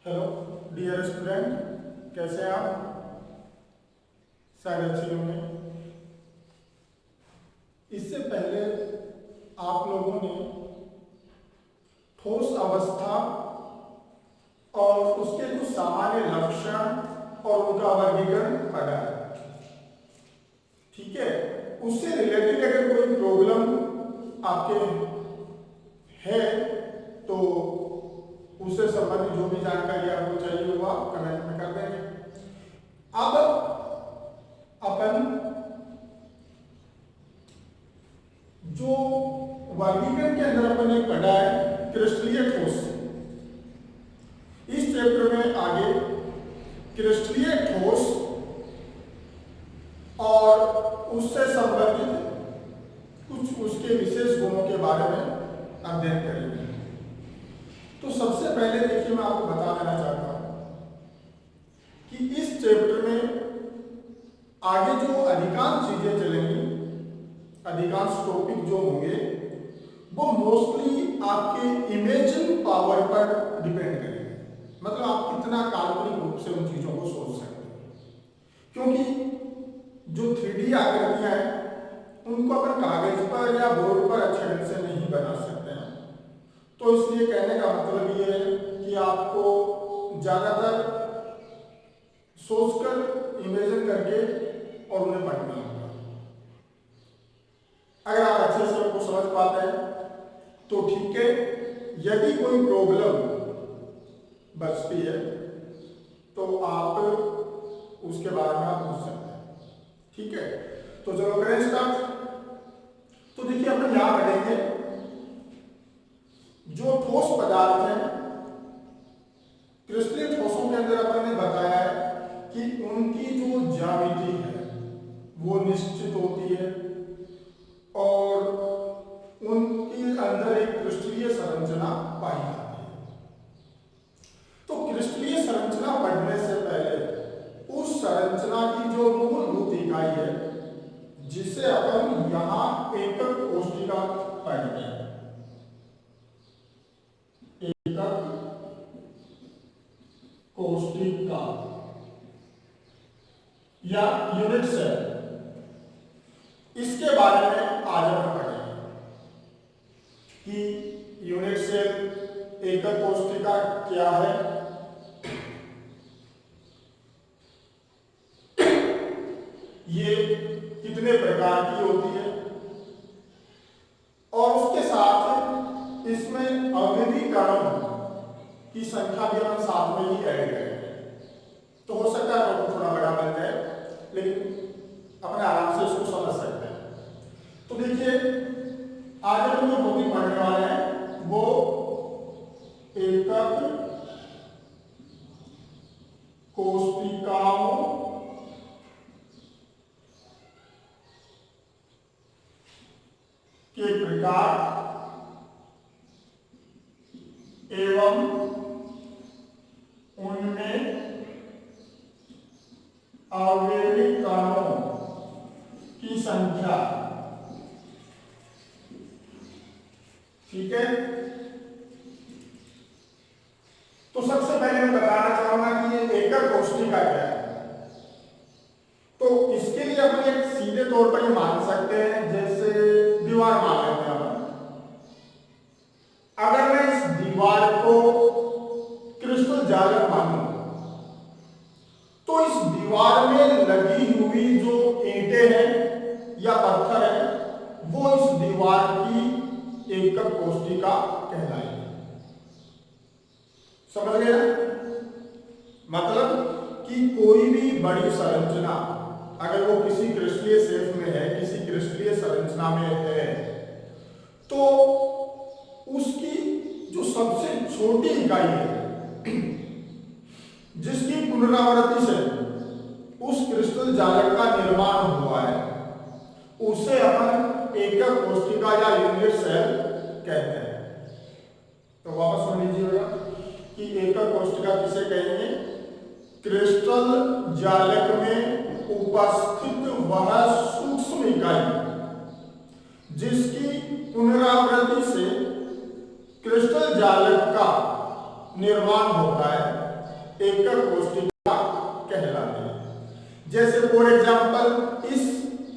Hello dear student, कैसे हैं आप? शायद अच्छे होंगे। इससे पहले आप लोगों ने ठोस अवस्था और उसके कुछ सामान्य लक्षण और उनका वर्गीकरण पढ़ा है, ठीक है। उससे रिलेटेड अगर कोई प्रॉब्लम आपके है तो उससे संबंधित जो भी जानकारी आपको चाहिए वो आप कमेंट में कर देंगे। अब अपन जो वर्गीकरण के अंदर अपन ने पढ़ा है क्रिस्टलीय ठोस, इस चैप्टर में आगे क्रिस्टलीय ठोस और उससे संबंधित कुछ उसके विशेष गुणों के बारे में अध्ययन करेंगे। तो सबसे पहले देखिए, मैं आपको बता देना चाहता हूं कि इस चैप्टर में आगे जो अधिकांश चीजें चलेंगी, अधिकांश टॉपिक जो होंगे वो मोस्टली आपके इमेजिन पावर पर डिपेंड करेंगे। मतलब आप कितना काल्पनिक रूप से उन चीजों को सोच सकते हैं, क्योंकि जो 3D आकृतियां हैं उनको अपन कागज पर या बोर्ड पर अच्छे ढंग से नहीं बना सकते हैं। तो इसलिए कहने का मतलब ये है कि आपको ज्यादातर सोचकर इमेजिन करके और उन्हें पढ़ना होगा। अगर आप अच्छे से उनको समझ पाते हैं तो ठीक है, यदि कोई प्रॉब्लम बचती है तो आप उसके बारे में आप पूछ सकते हैं, ठीक है। तो चलो करें स्टार्ट। तो देखिए, अपन यहां पढ़ेंगे जो ठोस पदार्थ हैं, क्रिस्टलीय ठोसों के अंदर अपन ने बताया है कि उनकी जो ज्यामिति है वो निश्चित होती है और उनके अंदर एक क्रिस्टलीय संरचना पाई जाती है। तो क्रिस्टलीय संरचना पढ़ने से पहले उस संरचना की जो मूलभूत इकाई है, जिसे अपन यहां एकक कोशिका पढ़ते हैं, एकक कोशिका या यूनिट सेल, इसके बारे में आज हम पढ़ेंगे कि यूनिट सेल, एकक कोशिका क्या है, ये कितने प्रकार की होती है, और उसके साथ इसमें अवयवी कणों की संख्या भी हम साथ में ही ऐड करेंगे। तो हो सकता है तो थोड़ा बड़ा बन जाए, लेकिन अपने आराम से इसको समझ सकते हैं। तो देखिए, आज हम जो टॉपिक पढ़ने वाले हैं वो एकक कोशिकाओं के प्रकार एवं उनमें अवयवी कणों की संख्या, ठीक है। तो सबसे पहले मैं बताना चाहूंगा कि ये एकक कोशिका क्या है। तो इसके लिए अपन एक सीधे तौर पर ये मान सकते हैं, जैसे दीवार मान लेते हैं। अगर मैं इस दीवार को क्रिस्टल जालक मानूं तो इस दीवार में लगी हुई जो ईंटें हैं या पत्थर हैं वो इस दीवार की एकक कोशिका कहलाएगी। समझ गए ना? मतलब कि कोई भी बड़ी संरचना अगर वो किसी क्रिस्टलीय शेप में है, किसी क्रिस्टलीय संरचना में है, तो उसकी जो सबसे छोटी इकाई है जिसकी पुनरावृत्ति से उस क्रिस्टल जालक का निर्माण हुआ है, उसे अपन एकक कोशिका या यूनिट सेल कहते हैं। तो वापस सुन लीजिएगा कि एकक कोशिका किसे कहेंगे? क्रिस्टल जालक में उपस्थित वह सूक्ष्म इकाई जिसकी पुनरावृत्ति से क्रिस्टल जालक का निर्माण होता है, एकक कोष्ठिका कहलाती है। जैसे फॉर एग्जांपल इस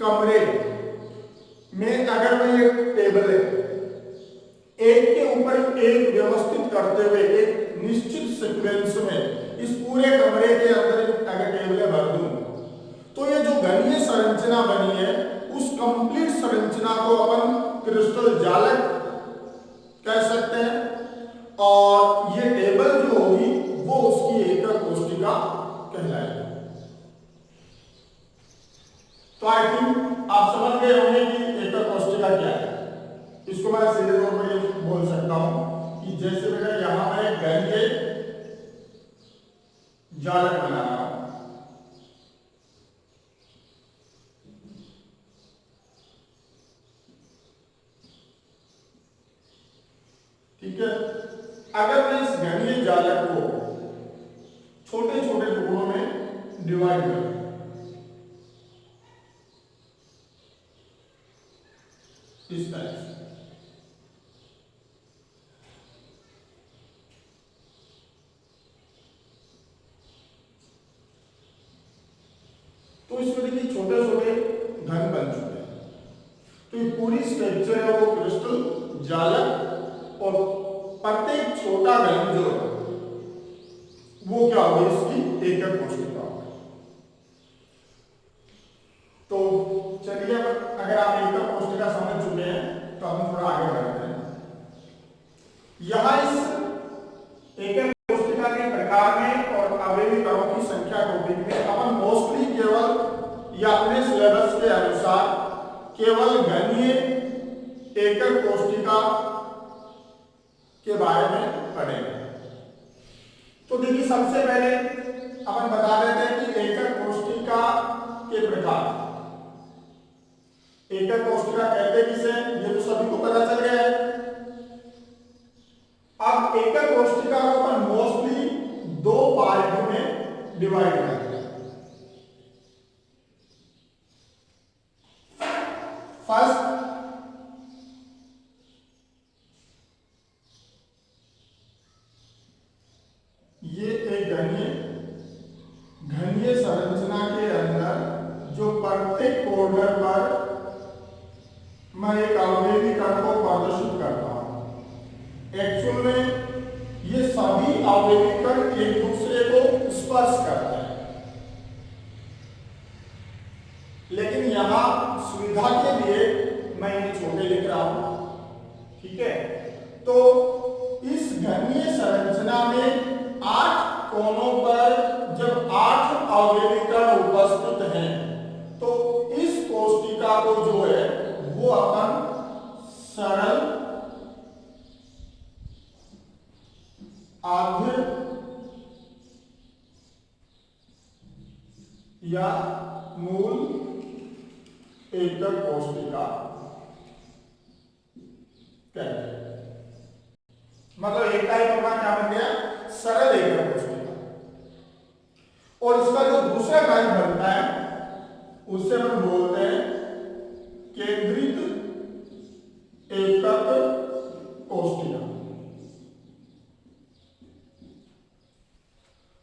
कमरे में अगर मैं एक टेबल है, एक के ऊपर एक व्यवस्थित करते हुए एक निश्चित सीक्वेंस में इस पूरे कमरे के अंदर अगर टेबलें भर दूं, तो ये जो घनीय संरचना बनी है उस कंप्लीट संरचना को अपन क्रिस्टल जालक कह सकते हैं, और ये टेबल जो होगी वो उसकी एकक कोष्ठिका कहलाएगी। तो आई थिंक आप समझ गए होंगे कि एकक कोष्ठिका क्या है। इसको मैं सीधे तौर पर ये बोल सकता हूं कि जैसे बेटा यहां मैं घनीय जालक बना रहा हूं, ठीक है। अगर मैं इस घनीय जालक को छोटे छोटे टुकड़ों में डिवाइड करूं, इस तरह से, तो इसमें देखिए छोटे छोटे घन बन चुके हैं। तो ये पूरी स्ट्रक्चर है वो क्रिस्टल जालक, और प्रत्येक छोटा घन जो है वो क्या होगी, इसकी एकक कोष्ठिका होगी। तो चलिए अगर आप एकक कोष्ठिका समझ चुके हैं तो हम थोड़ा आगे बढ़ते हैं। यहां इस एकक कोष्ठिका के प्रकार में और अवयवी कणों की संख्या टॉपिक में अपन मोस्टली केवल या अपने सिलेबस के अनुसार केवल घनीय एकक कोष्ठिका के बारे में पढ़ेंगे। तो देखिए सबसे पहले अपन बता देते हैं कि एकक कोष्ठिका के प्रकार। एकक कोष्ठिका कहते किसे, ये तो सभी को पता चल गया है। अब एकक कोष्ठिका को अपन मोस्टली दो पार्ट में डिवाइड करते हैं। फर्स्ट, ये एक घनीय संरचना के अंदर जो प्रत्येक कॉर्नर पर मैं एक अवयवी कण को प्रदर्शित करता हूं। एक्चुअल में ये सभी अवयवी कण एक दूसरे को स्पर्श करते हैं, लेकिन यहां सुविधा के लिए मैं इन्हें छोटे लिख रहा हूं, ठीक है। तो इस घनीय संरचना में 8 कोनों पर जब 8 अवयवी कण उपस्थित हैं, तो इस कोष्ठिका को जो है वो अपन सरल आध्य या मूल एकक कोष्ठिका कहते हैं। मतलब एक टाइप अपना क्या बन गया, सरल एकक कोष्ठिका। और इसका जो दूसरा टाइप बनता है उससे हम बोलते हैं केंद्रित एकक कोष्ठिका।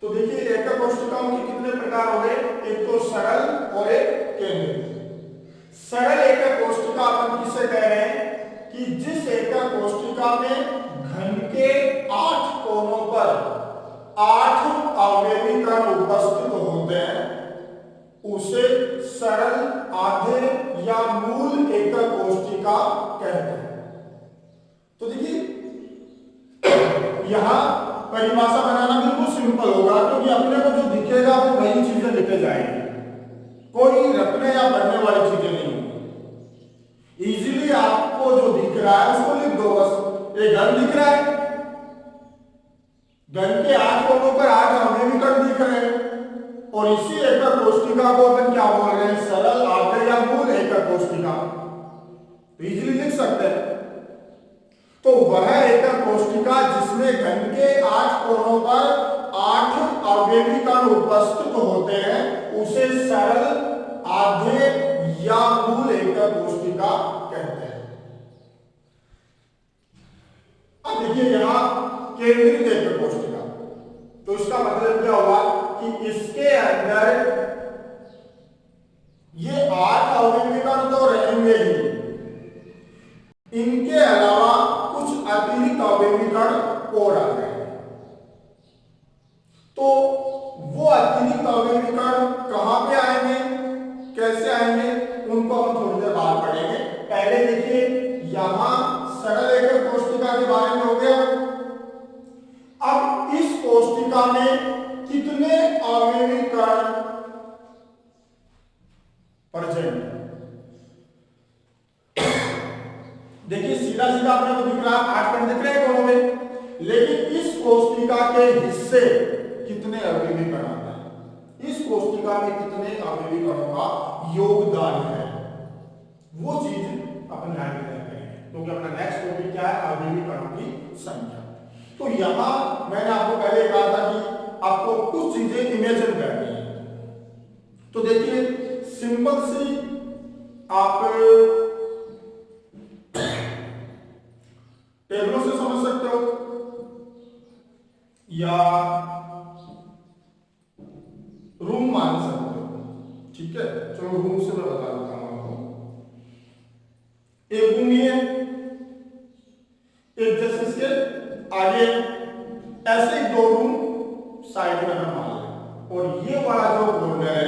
तो देखिए एकक कोष्ठिकाओं के कितने प्रकार हो गए, एक तो सरल और एक केंद्रित। सरल एकक कोष्ठिका अपन किसे कह रहे हैं कि जिस एकक कोष्ठिका में घन के 8 कोनों पर 8 अवयवी कण उपस्थित होते हैं, उसे सरल आधे या मूल एकक कोष्ठिका कहते हैं। तो देखिए यहां परिभाषा बनाना बिल्कुल सिंपल होगा, क्योंकि अपने को जो दिखेगा वो वही चीजें लिखे जाएंगी, कोई रखने या पढ़ने वाली चीजें नहीं होंगी। इजीली आपको जो दिख रहा है उसको लिख दो बस। एक घन दिख रहा है, घन के 8 कोनों पर 8 अवयवी कण दिख रहे हैं, और इसी एकक कोष्ठिका को अपन क्या बोल रहे हैं, सरल आधे या मूल एकक कोष्ठिका। इजीली लिख सकते हैं। तो वह एकक कोष्ठिका जिसमें घन के 8 कोनों पर 8 अवयवी कण उपस्थित होते हैं, उसे सरल आधे या मूल एकक कोष्ठिका कहते हैं। अब देखिए यहां केंद्रित एकक कोष्ठिका, तो इसका मतलब क्या हुआ कि इसके अंदर ये 8 अवयवी कण तो रहेंगे ही, इनके अलावा कुछ अतिरिक्त अवयवी कण और आ गए। तो वो अतिरिक्त अवयवी कण कहां पे आएंगे, कैसे आएंगे, उनको हम थोड़ी देर बाद पढ़ेंगे। पहले देखिए यहां सरल एकक कोशिका के बारे में हो गया। अब इस कोशिका में कितने अवयवी कण प्रेजेंट है? देखिए सीधा सीधा अपने को दिख रहा है 8 कण दिख रहे हैं कोनों में, लेकिन इस कोशिका के हिस्से कितने अवयवी कण आते हैं, इस कोशिका में कितने अवयवी कणों का योगदान है, वो चीज अपन ध्यान में रखेंगे, क्योंकि अपना नेक्स्ट टॉपिक क्या है, अवयवी कणों की संख्या। तो यहां मैंने आपको पहले कहा था कि आपको कुछ चीजें इमेजिन करनी है। तो देखिए सिंपल सी आप टेबलों से समझ सकते हो या रूम मान सकते हो, ठीक है। चलो रूम से मैं बता देता हूं आपको। एक रूम ये, एक जैसे इसके आगे ऐसे ही 2 रूम साइड में हम मान लें, और ये वाला जो कॉर्नर है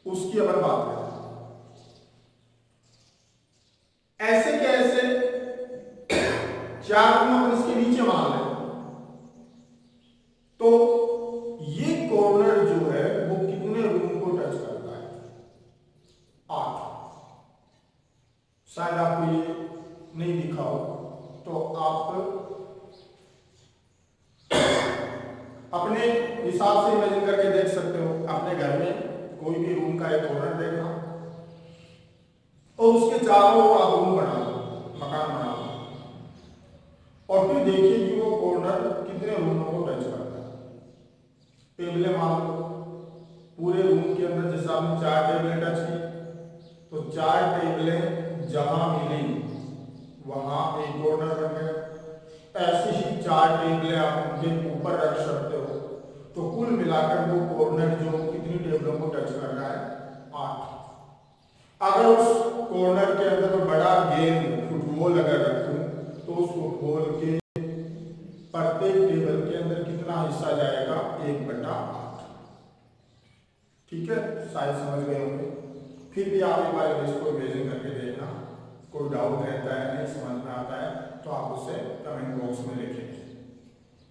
उसकी अपन बात करें, ऐसे के ऐसे 4 रूम अपन इसके नीचे मान लें, तो ये कॉर्नर जो है वो कितने रूम को टच करता है, 8। शायद आपको ये नहीं दिखा हो, तो आप अपने हिसाब से इमेजिन करके देख सकते हो। अपने घर में कोई भी रूम का एक कॉर्नर देखना और उसके चारों ओर आप रूम बना लो, मकान बना लो, और फिर देखिए कि वो कॉर्नर कितने रूमों को टच करता है। टेबलें मान लो, पूरे रूम के अंदर जैसे आपने 4 टेबलें टच की, तो 4 टेबलें जहां मिली वहां एक कॉर्नर बन गया। ऐसे ही 4 टेबलें आप उनके ऊपर रख सकते हो, तो कुल मिलाकर वो कॉर्नर जो कितनी टेबलों को टच कर रहा है, 8। अगर उस कॉर्नर के अंदर मैं बड़ा गेंद फुटबॉल अगर रखूं, तो उस फुटबॉल के प्रत्येक टेबल के अंदर कितना हिस्सा जाएगा, 1/8। ठीक है, शायद समझ गए होंगे। फिर भी आप एक बार इसको इमेजिन करके देखना, कोई डाउट रहता है, नहीं समझ में आता है, तो आप उसे कमेंट बॉक्स में लिखेंगे,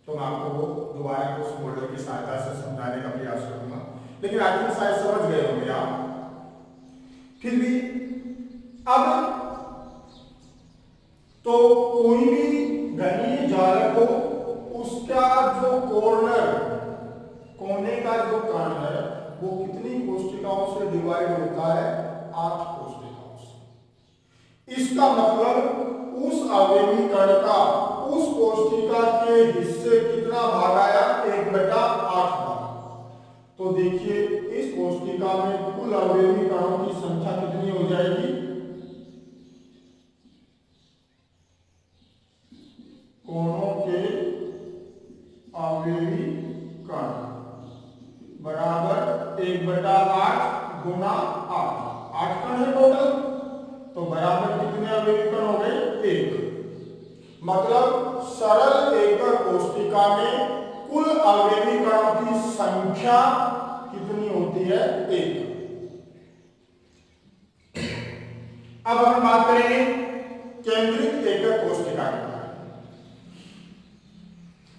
तो मैं आपको वो दोबारा उस मॉडल की सहायता से समझाने का प्रयास करूंगा। लेकिन आज तक शायद समझ गए होंगे आप। फिर भी अब तो कोई भी घनीय जालक हो, उसका जो कॉर्नर, कोने का जो कण है, वो कितनी कोशिकाओं से डिवाइड होता है, 8 कोशिकाओं से। इसका मतलब उस अवयवी कण का उस कोशिका के हिस्से कितना भाग आया, 1/8 भाग। तो देखिए इस कोशिका में कुल अवयवी कणों की संख्या कितनी हो जाएगी, कोनों के अवयवी कण बराबर 1/8 गुना 8 कण है टोटल, तो बराबर कितने अवयवी कण हो गए, 1। मतलब सरल एकक कोशिका में कुल अवयवी कणों की संख्या कितनी होती है, 1। अब हम बात करेंगे केंद्रित एकक कोशिका के बारे में।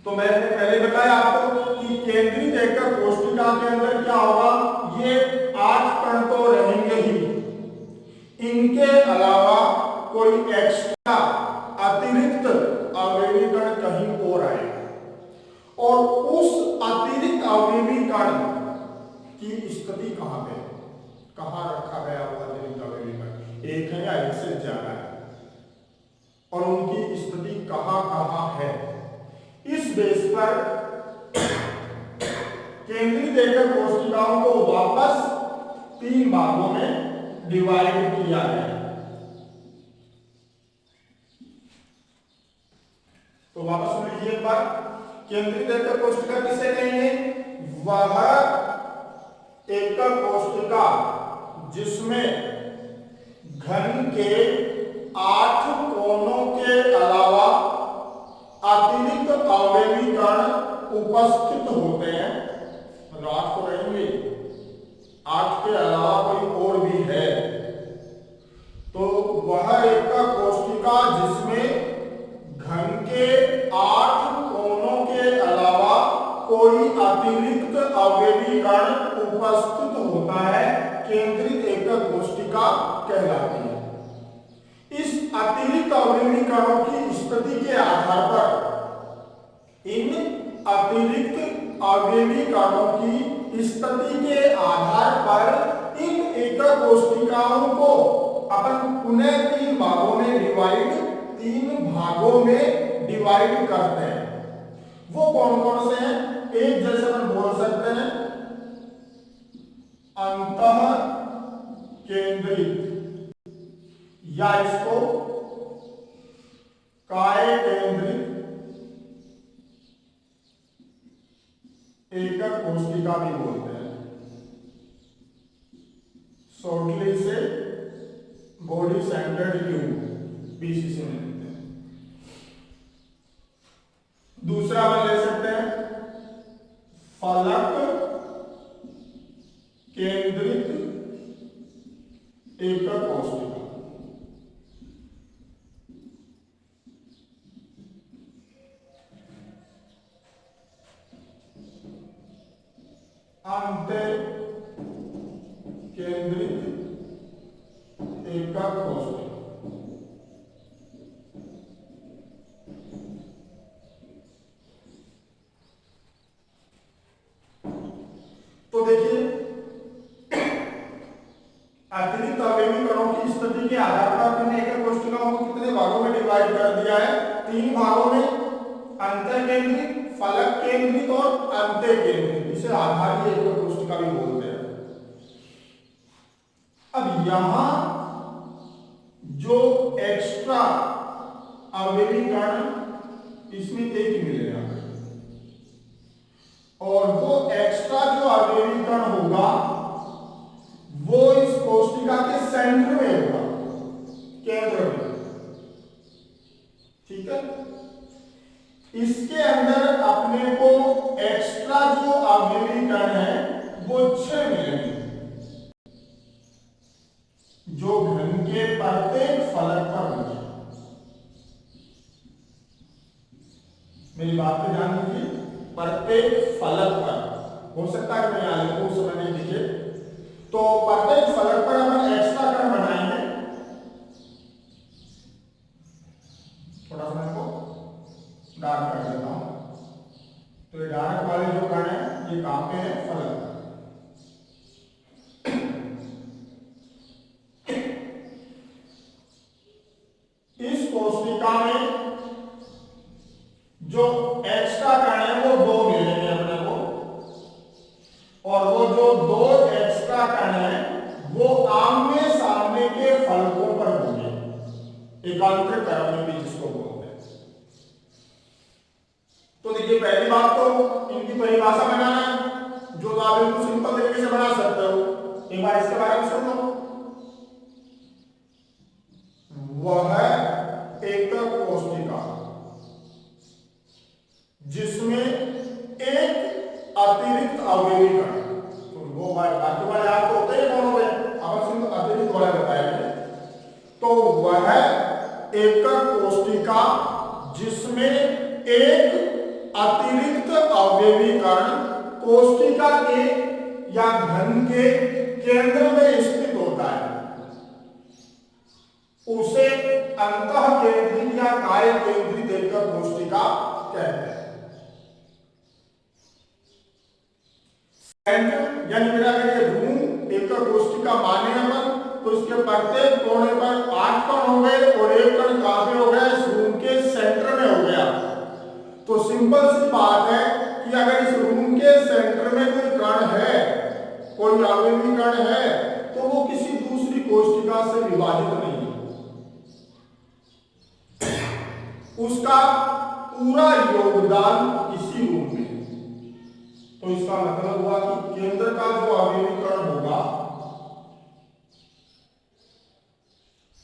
तो मैंने पहले बताया आपको कि केंद्रित एकक कोशिका के अंदर क्या होगा, ये 8 कण तो रहेंगे ही, इनके अलावा कोई एक्स्ट्रा अतिरिक्त अवयवी कण कहीं और आएगा, और उस अतिरिक्त अवयवी कण की स्थिति कहां पे, कहां रखा गया हुआ अतिरिक्त अवयवी कण, एक है या एक से ज्यादा है, और उनकी स्थिति कहां कहां है, इस बेस पर केंद्रित एकक कोशिकाओं को वापस 3 भागों में डिवाइड किया है। तो वापस सुन लीजिए एक बार, केंद्रित एकक कोशिका किसे कहेंगे? वह एकक कोशिका जिसमें घन के 8 कोनों के अलावा अतिरिक्त अवयवी कण उपस्थित होते हैं। मतलब 8 तो रहेंगे, 8 के अलावा कोई और भी है, तो वह एकक कोशिका जिसमें घन के 8 कोनों के अलावा कोई अतिरिक्त अवयवी कण उपस्थित होता है, केंद्रित एकक कोशिका कहलाती है। इस अतिरिक्त अवयवी कणों की स्थिति के आधार पर, इन अतिरिक्त अवयवी कणों की स्थिति के आधार पर इन एकक कोशिकाओं को अपन पुनः 3 भागों में डिवाइड करते हैं। वो कौन कौन से हैं? एक जैसे अपन बोल सकते हैं अंतः केंद्रित, या इसको काय केंद्रित एकक कोशिका भी बोलते हैं। शॉर्टली से बॉडी सेंटर्ड ट्यूब, बीसीसी में लिखते हैं। दूसरा हम ले सकते हैं फलक केंद्रित एकक कोशिका। अंत्य केंद्रित एकक कोशिका। तो देखिए, अतिरिक्त अवयवी कणों की स्थिति के आधार पर मैंने एकक कोशिकाओं को कितने भागों में डिवाइड कर दिया है? 3 भागों में, अंतर केंद्रित, फलक केंद्रित और अंत्य केंद्रित। इसे आधारीय एकक कोशिका भी बोलते हैं। अब यहां जो एक्स्ट्रा अवयवी कण इसमें एक मिलेगा, और वो एक्स्ट्रा जो अवयवी कण होगा वो इस कोशिका के सेंटर में होगा, केंद्र में। ठीक है, इसके अंदर अपने को एक्स्ट्रा जो अवयवी कण है वो 6 मिलेंगे, जो घन के प्रत्येक फलक पर होंगे। मेरी बात पे ध्यान दीजिए, प्रत्येक फलक पर। हो सकता है कि मैं यहां लिखूं, उस समय नहीं लिखे, तो प्रत्येक फलक पर अपन एक्स्ट्रा कण बनाएंगे। थोड़ा सा इसको डार्क कर देता हूं। तो ये डार्क वाले जो कण है ये कहां पे है? फलक। इस कोशिका में जो एक्स्ट्रा कण है वो 2 मिलेंगे अपने को, और वो जो 2 एक्स्ट्रा कण है वो आमने सामने के फलकों पर होंगे, एकांतर कण भी जिसको बोलते हैं। तो देखिए, पहली बात तो इनकी परिभाषा बनाना है, जो आप बिल्कुल सिंपल तरीके से बना सकते हो। एक बार इसके बारे में सुन लो। वह एकक कोशिका जिसमें एक अतिरिक्त अवयवी कण, तो वो बाकी वाले आपको होते हैं कौन हो गए, अब सिर्फ अतिरिक्त वाले बताएंगे। तो वह एकक कोशिका जिसमें एक अतिरिक्त अवयवी कण कोशिका के या घन के केंद्र में स्थित होता है, उसे अंतः केंद्रित या काय केंद्रित एकक कोशिका कहते हैं। सेंटर यानी मेरा अगर ये रूम एकक कोशिका माने अपन, तो इसके प्रत्येक कोने पर 8 कण हो गए, और एक कण कहां पे हो गया? इस रूम के सेंटर में हो गया। तो सिंपल सी बात है कि अगर इस रूम के सेंटर में कोई कण है, कोई अवयवी कण है, तो वो किसी दूसरी कोशिका से विभाजित नहीं है, उसका पूरा योगदान इसी तो इसका मतलब हुआ कि केंद्र का जो अवयवीकरण होगा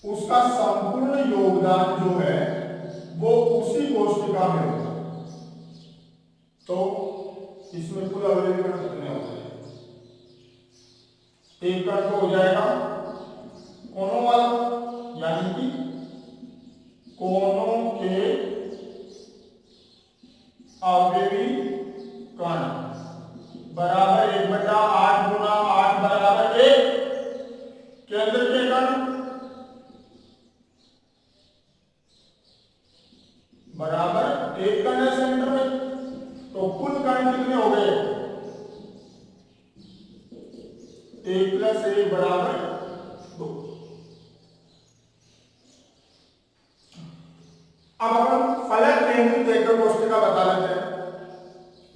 उसका संपूर्ण योगदान जो है वो उसी कोशिका में होगा। तो इसमें कुल अवयवीकरण कितने हो जाएंगे? एक कण तो हो जाएगा कोनों वाला, यानी कि कोनों के अवयवी कण बराबर 1/8 गुना 8 बराबर 1। केंद्र के कण बराबर 1 कण है सेंटर में, तो कुल कण कितने हो गए? 1 + 1 बराबर 2। अब अपन फलक केंद्रित एकक कोशिका बता लेते हैं।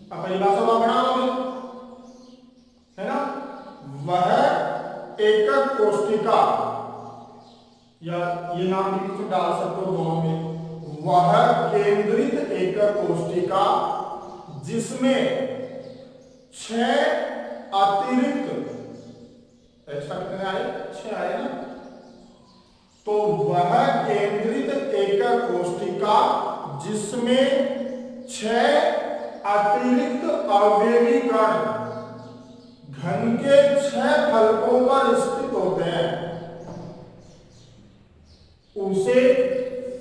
अब परिभाषा बना लोगे, है ना? वह एकक कोशिका, या ये नाम भी डाल सकते हो दोनों में, वह केंद्रित एकक कोशिका जिसमें 6 अतिरिक्त, एक्स्ट्रा कितने आए? 6 आए ना? तो वह केंद्रित एकक कोशिका जिसमें 6 अतिरिक्त अवयवी कण घन के 6 फलकों पर स्थित होते हैं उसे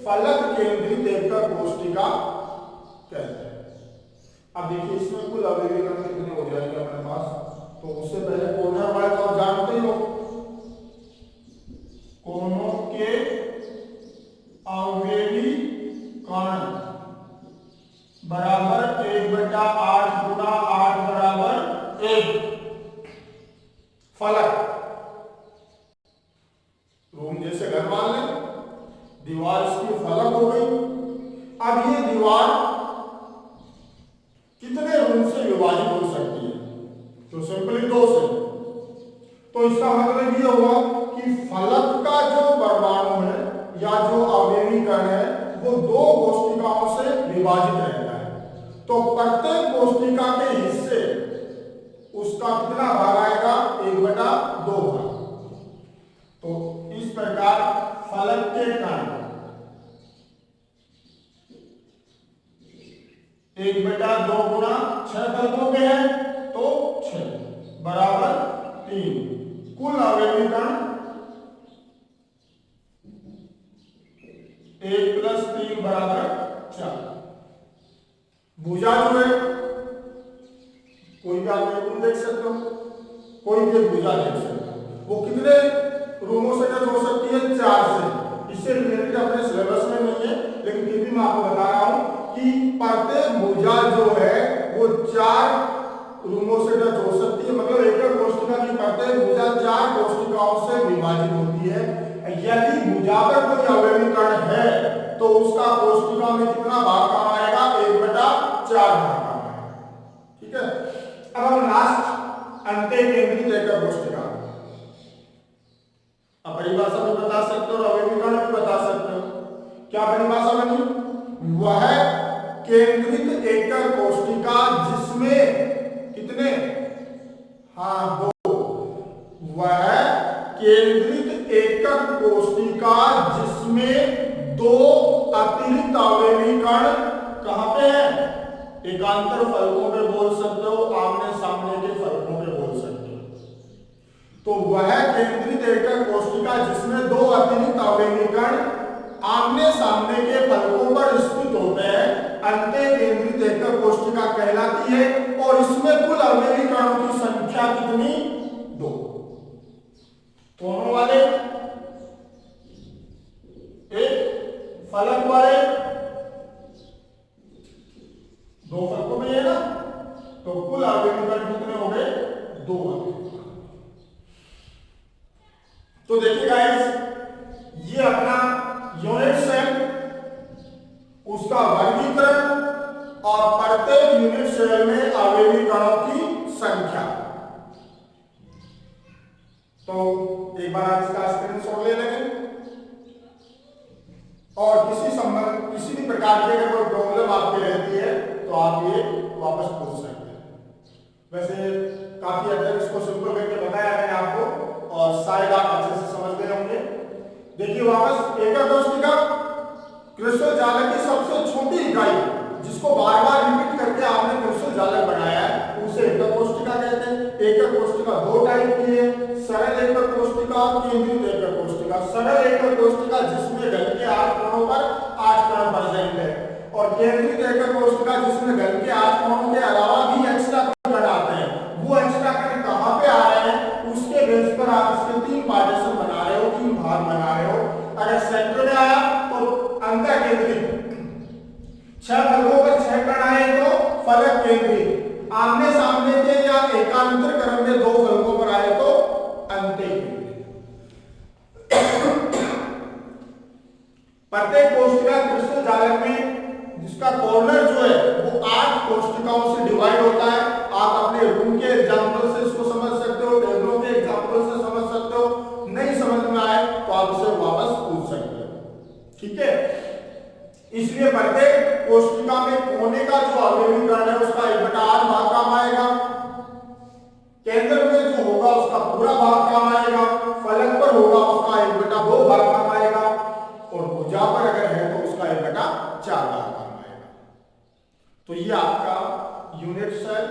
फलक केंद्रित एकक कोशिका कहते हैं। अब देखिए इसमें कुल अवयवी कण कितने हो जाएंगे अपने पास? तो उससे पहले कोनों वाले तो आप जानते ही हो, कोनों के अवयवी कण बराबर 1/8 गुना 8 बराबर 1। फलक रूम जैसे घर मान लें, दीवार इसकी फलक हो गई। अब ये दीवार कितने रूम से विभाजित हो सकती है? तो सिंपली 2 से। तो इसका मतलब ये हुआ कि फलक का जो परमाणु है या जो अवयवी कण है वो 2 कोशिकाओं से विभाजित रहता है। तो प्रत्येक कोशिका के हिस्से उसका कितना भाग आएगा? 1/2 भाग। तो इस प्रकार फलक के कण 1/2 गुना 6 फलकों के हैं, तो 6 बराबर 3। कुल अवयवी कण 1 + 3 बराबर 4। भुजा जो है, कोई भी आप एक देख सकते हो, कोई भी भुजा देख सकते हो, वो कितने रूमों से टच हो सकती है? 4 से। इससे रिलेटेड अपने सिलेबस में नहीं है, लेकिन फिर भी मैं आपको बता रहा हूं कि प्रत्येक भुजा जो है वो 4 रूमों से टच हो सकती है। मतलब एकक कोशिका की प्रत्येक भुजा 4 कोशिकाओं से विभाजित होती है। यदि भुजा पर कोई अवयवी कण है तो उसका कोशिका में कितना भाग काम आएगा? 1/4 भाग काम आएगा। ठीक है। अब हम लास्ट अंत्य केंद्रित एकक कोशिका, अब परिभाषा भी बता सकते हो और अवयवी कण भी बता सकते हो। क्या परिभाषा बनी? वह केंद्रित एकक कोशिका जिसमें कितने? हाँ, 2। वह केंद्रित एकक कोशिका जिसमें 2 अतिरिक्त अवयवी कण कहां पे है? एकांतर फलकों पे बोल सकते हो, आमने सामने के फलकों पे बोल सकते हो। तो वह केंद्रित एकक कोशिका जिसमें 2 अतिरिक्त अवयवी कण आमने सामने के फलकों पर स्थित होते हैं अंत्य केंद्रित एकक कोशिका कहलाती है। और इसमें कुल अवयवी कणों की संख्या कितनी? 2। कोनों वाले 1, फलक वाले 2 फलकों में है ना, तो कुल अवयवी कण कितने हो गए? 2 अवयवी। तो देखिए गाइस, ये अपना यूनिट सेल, उसका वर्गीकरण और प्रत्येक यूनिट सेल में अवयवी कणों की संख्या। तो एक बार आप इसका स्क्रीनशॉट ले लेंगे और किसी भी प्रकार की अगर कोई प्रॉब्लम आपकी रहती है तो आप ये वापस पूछ सकते हैं। वैसे काफी हद तक इसको सिंपल करके बताया मैंने आपको और शायद आप अच्छे से समझ गए होंगे। देखिए वापस एकक कोशिका क्रिस्टल जालक की सबसे छोटी इकाई जिसको बार बार रिपीट करके आपने क्रिस्टल जालक बनाया है उसे एकक कोशिका कहते हैं। एकक कोशिका दो टाइप की है, सरल एकक कोशिका और केंद्रित एकक कोशिका। सरल एकक कोशिका जिसमें घन के 8 कोणों पर 8 कण प्रेजेंट है और केंद्रित एकक कोशिका जिसमें घन के 8 कोणों के अलावा भी एक्स्ट्रा कण आते हैं। वो एक्स्ट्रा कण कहां पे आ रहे हैं उसके बेस पर आप इसके 3 पार्टीशन बना रहे हो, 3 भाग बना रहे हो। अगर सेंटर में आया तो अंतर केंद्रित, 6 फलकों पर 6 कण आए तो फलक केंद्रित, आमने सामने के या एकांतर क्रम में 2 फलकों पर आए तो अंत्य केंद्रित। प्रत्येक कोशिका क्रिस्टल जालक में जिसका कॉर्नर जो है वो 8 कोशिकाओं से डिवाइड होता है। आप अपने रूम के एग्जांपल से इसको समझ सकते हो, टेबलों के एग्जांपल से समझ सकते हो। नहीं समझ में आए तो आप इसे वापस पूछ सकते हो, ठीक है। इसलिए प्रत्येक कोशिका में कोने का जो अवयवीकरण है उसका 1/8 भाग काम आएगा, केंद्र में जो होगा उसका पूरा भाग काम आएगा, फलक पर होगा उसका 1/2 भाग काम आएगा और भुजा पर अगर है तो उसका 1/4 भाग काम आएगा। तो ये आपका यूनिट सेल